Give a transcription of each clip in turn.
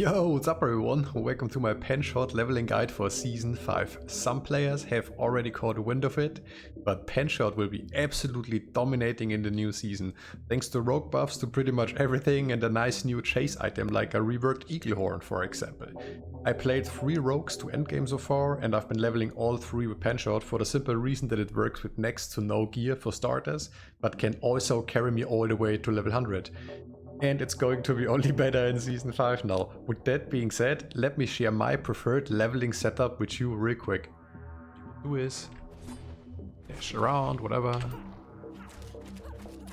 Yo, what's up everyone? Welcome to my PENSHOT leveling guide for Season 5. Some players have already caught wind of it, but PENSHOT will be absolutely dominating in the new season, thanks to rogue buffs to pretty much everything and a nice new chase item like a reworked eagle horn, for example. I played 3 rogues to endgame so far, and I've been leveling all 3 with PENSHOT for the simple reason that it works with next to no gear for starters, but can also carry me all the way to level 100. And it's going to be only better in Season 5 now. With that being said, let me share my preferred leveling setup with you real quick. Do is dash around, whatever.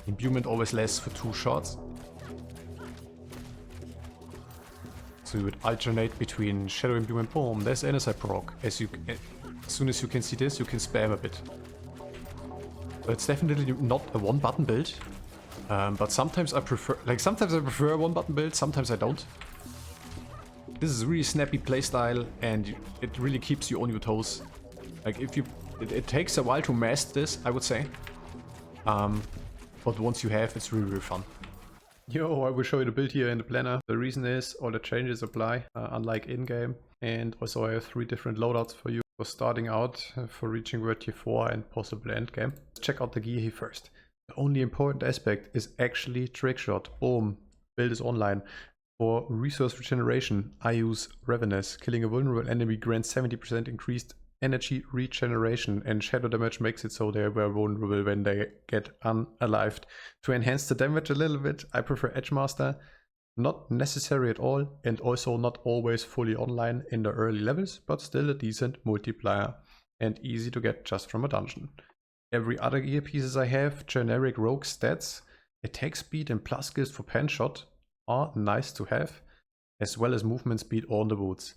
Imbuement always lasts for 2 shots. So you would alternate between Shadow Imbuement, boom, there's NSI proc. As soon as you can see this, you can spam a bit. So it's definitely not a one button build. But sometimes I prefer, a one-button build, sometimes I don't. This is really snappy playstyle, and it really keeps you on your toes. Like if you, it takes a while to master this, I would say. But once you have, it's really, really fun. Yo, I will show you the build here in the planner. The reason is all the changes apply, unlike in-game. And also I have 3 different loadouts for you for starting out, for reaching World Tier 4 and possibly endgame. Let's check out the gear here first. The only important aspect is actually trickshot. Boom, build is online. For resource regeneration, I use Ravenous. Killing a vulnerable enemy grants 70% increased energy regeneration, and shadow damage makes it so they were vulnerable when they get unalived. To enhance the damage a little bit, I prefer Edgemaster. Not necessary at all, and also not always fully online in the early levels, but still a decent multiplier and easy to get just from a dungeon. Every other gear pieces I have, generic rogue stats, attack speed and plus skills for PENSHOT are nice to have, as well as movement speed on the boots.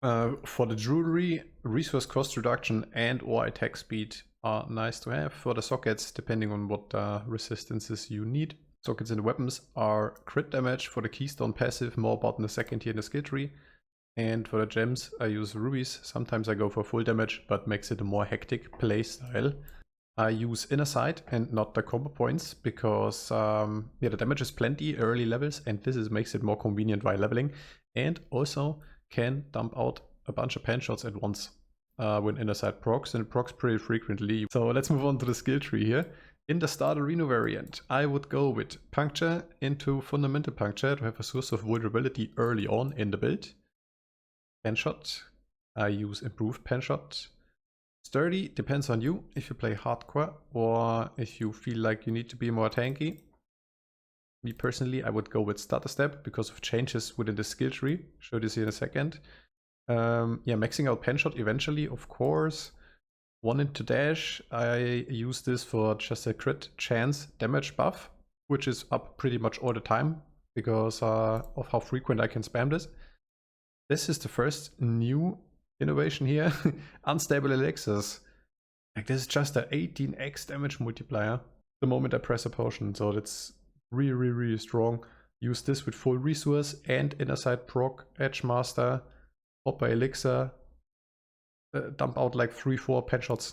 For the jewelry, resource cost reduction and or attack speed are nice to have. For the sockets, depending on what resistances you need. Sockets in the weapons are crit damage for the keystone passive, more about in the second tier in the skill tree. And for the gems, I use rubies. Sometimes I go for full damage, but makes it a more hectic play style. I use inner sight and not the combo points because the damage is plenty early levels, and this makes it more convenient while leveling, and also can dump out a bunch of PENSHOTs at once when inner sight procs, and it procs pretty frequently. So let's move on to the skill tree here. In the start arena variant, I would go with puncture into fundamental puncture to have a source of vulnerability early on in the build. PENSHOT, I use improved PENSHOT. Sturdy depends on you, if you play hardcore or if you feel like you need to be more tanky. Me personally, I would go with starter step because of changes within the skill tree. Show this here in a second. Maxing out PENSHOT eventually, of course. 1 into dash, I use this for just a crit chance damage buff, which is up pretty much all the time because of how frequent I can spam this. This is the first new innovation here. Unstable elixirs. Like this is just a 18x damage multiplier the moment I press a potion, so that's really, really, really strong. Use this with full resource and inner sight proc, Edgemaster, Hopper elixir, dump out like 3-4 PENSHOTs.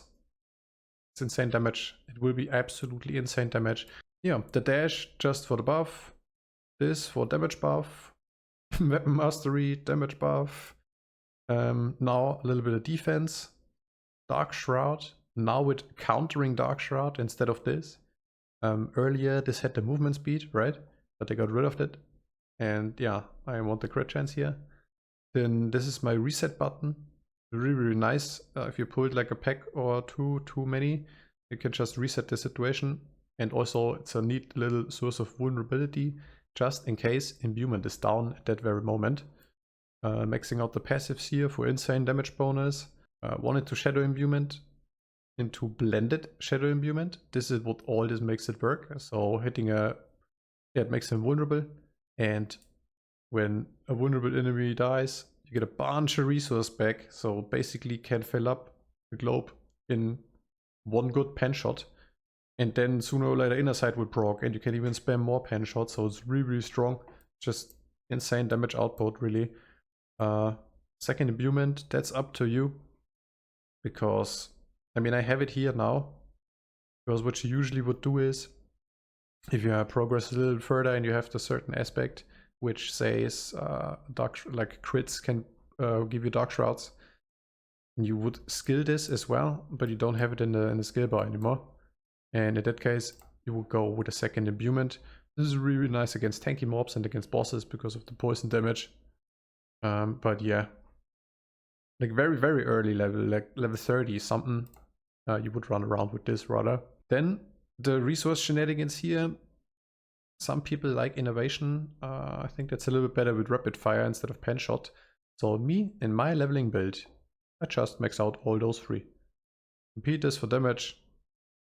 It's insane damage. It will be absolutely insane damage. Yeah, the dash just for the buff, this for damage buff, weapon mastery, damage buff. Now a little bit of defense, Dark Shroud, now with countering Dark Shroud instead of this. Earlier this had the movement speed, right? But they got rid of it. And yeah, I want the crit chance here. Then this is my reset button. Really, really nice. If you pulled like a pack or two too many, you can just reset the situation. And also it's a neat little source of vulnerability, just in case imbuement is down at that very moment. Maxing out the passives here for insane damage bonus. 1 into shadow imbuement, into blended shadow imbuement. This is what all this makes it work. So hitting it makes him vulnerable. And when a vulnerable enemy dies, you get a bunch of resource back. So basically can fill up the globe in 1 good PENSHOT. And then sooner or later inner sight will proc, and you can even spam more PENSHOTs. So it's really, really strong. Just insane damage output, really. Second imbuement, that's up to you, because I mean I have it here now, because what you usually would do is if you progress a little further and you have the certain aspect, which says like crits can give you Dark Shrouds. And you would skill this as well, but you don't have it in the skill bar anymore. And in that case, you will go with a second imbuement. This is really nice against tanky mobs and against bosses because of the poison damage. But yeah, like very, very early level, like level 30 something, you would run around with this rather. Then the resource shenanigans here. Some people like innovation. I think that's a little bit better with rapid fire instead of PENSHOT. So me, in my leveling build, I just max out all those three. Repeat this for damage,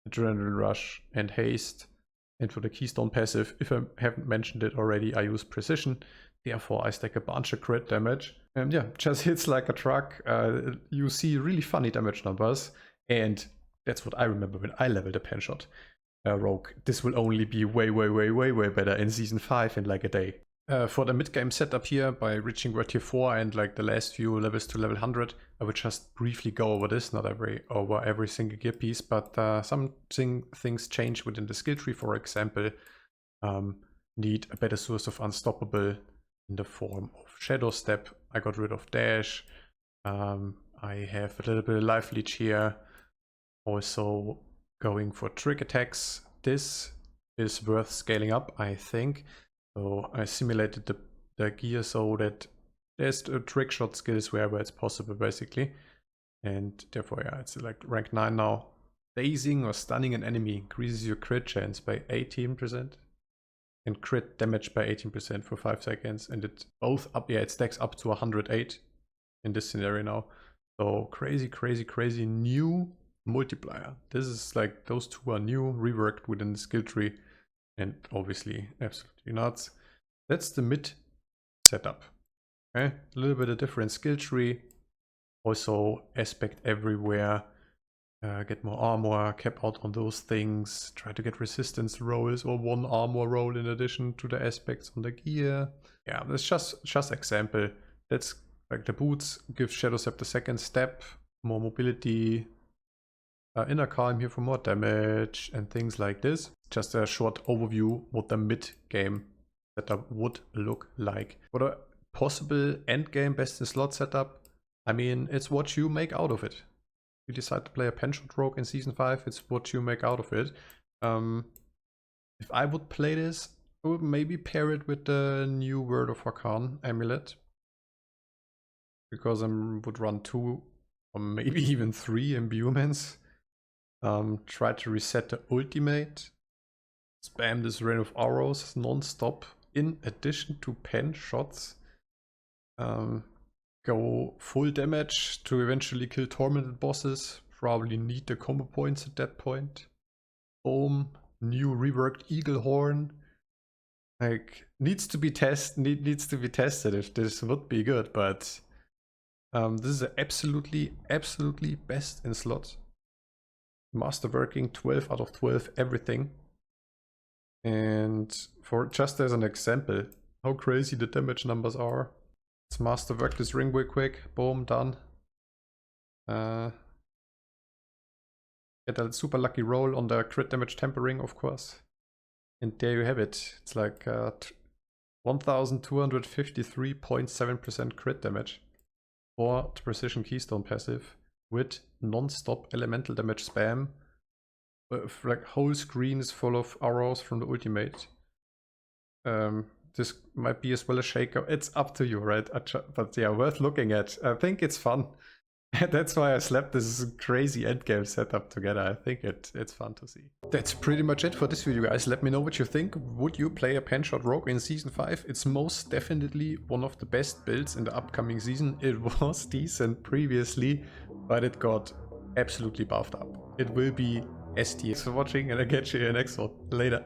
adrenaline rush, and haste. And for the keystone passive, if I haven't mentioned it already, I use precision. Therefore, I stack a bunch of crit damage. And yeah, just hits like a truck. You see really funny damage numbers. And that's what I remember when I leveled a PENSHOT rogue. This will only be way, way, way, way, way better in Season 5 in like a day. For the mid-game setup here, by reaching word tier 4 and like the last few levels to level 100, I would just briefly go over this, not over every single gear piece, but some things change within the skill tree. For example, need a better source of unstoppable in the form of Shadow Step. I got rid of Dash. I have a little bit of Life Leech here. Also going for trick attacks. This is worth scaling up, I think. So I simulated the gear so that there's a trick shot skills wherever it's possible, basically. And therefore, yeah, it's like rank 9 now. Dazing or stunning an enemy increases your crit chance by 18% and crit damage by 18% for 5 seconds. And it both up, yeah, it stacks up to 108 in this scenario now. So crazy, crazy, crazy new multiplier. This is like, those two are new, reworked within the skill tree. And obviously absolutely nuts. That's the mid setup. Okay, a little bit of different skill tree. Also aspect everywhere. Get more armor, cap out on those things. Try to get resistance rolls or one armor roll in addition to the aspects on the gear. Yeah, that's just example. That's like the boots give Shadow Step the second step, more mobility. Inner Calm here for more damage and things like this. Just a short overview what the mid-game setup would look like. For a possible end-game best in slot setup, I mean, it's what you make out of it. You decide to play a PENSHOT rogue in Season 5, it's what you make out of it. If I would play this, I would maybe pair it with the new Word of Arcane amulet. Because I would run 2 or maybe even 3 imbuements. Try to reset the ultimate, spam this rain of arrows non-stop in addition to pen shots, go full damage to eventually kill tormented bosses, probably need the combo points at that point. Boom, new reworked eagle horn, like needs to be tested if this would be good, but this is absolutely best in slot. Masterworking 12 out of 12 everything. And for just as an example how crazy the damage numbers are, let's masterwork this ring real quick. Boom, done. Get a super lucky roll on the crit damage tempering, of course, and there you have it. It's like 1253.7% crit damage for the precision keystone passive with non-stop elemental damage spam, like whole screens full of arrows from the ultimate. This might be as well a shaker. It's up to you, right? But yeah, worth looking at. I think it's fun. That's why I slapped this crazy endgame setup together. I think it's fun to see. That's pretty much it for this video, guys. Let me know what you think. Would you play a PENSHOT rogue in Season 5? It's most definitely one of the best builds in the upcoming season. It was decent previously, but it got absolutely buffed up. It will be ST. Thanks for watching, and I'll catch you in the next one. Later.